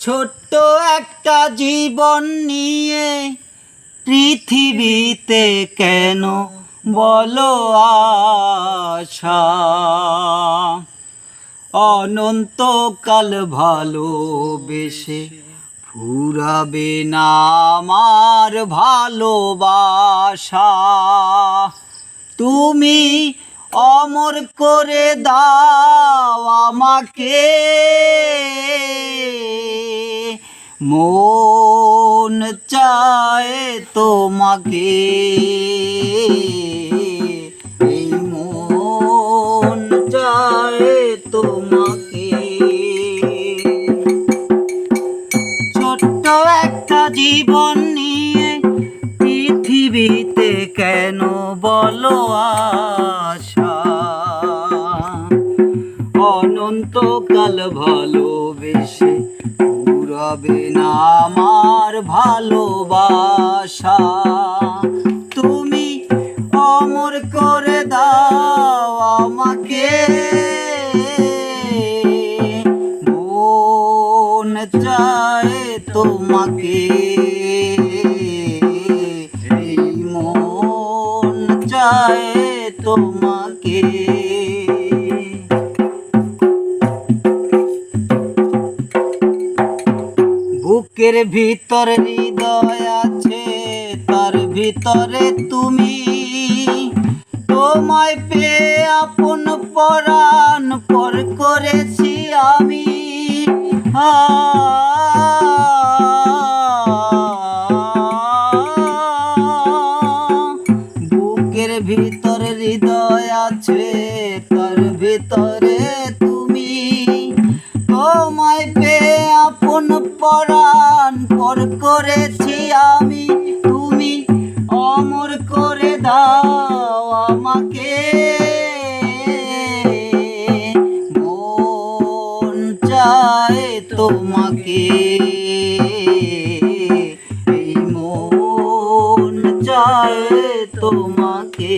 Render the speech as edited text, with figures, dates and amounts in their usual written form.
ছোট্ট একটা জীবন নিয়ে পৃথিবীতে কেন বলো আশা? অনন্তকাল ভালোবেসে ফুরাবে না আমার ভালোবাসা। তুমি অমর করে দাও আমাকে, মন চায় তোমাকে, এই মন চায় তোমাকে। ছোট্ট একটা জীবন নিয়ে পৃথিবীতে কেন বলো আশা? অনন্তকাল ভালোবেসে ফুরাবে না আমার ভালোবাসা। তুমি অমর করে দাও আমাকে, মন চায় তোমাকে, এই মন চায় তোমাকে। বুকের ভিতর হৃদয় আছে, তার ভিতরে তুমি, তোমায় পেয়ে আপন পরাণ পর করেছি আমি। বুকের ভিতর হৃদয় আছে, তার ভিতরে তুমি, তোমায় পেয়ে আপন পরাণ পর করেছি আমি। তুমি অমর করে দাও আমাকে, মন চায় তোমাকে, এই মন চায় তোমাকে।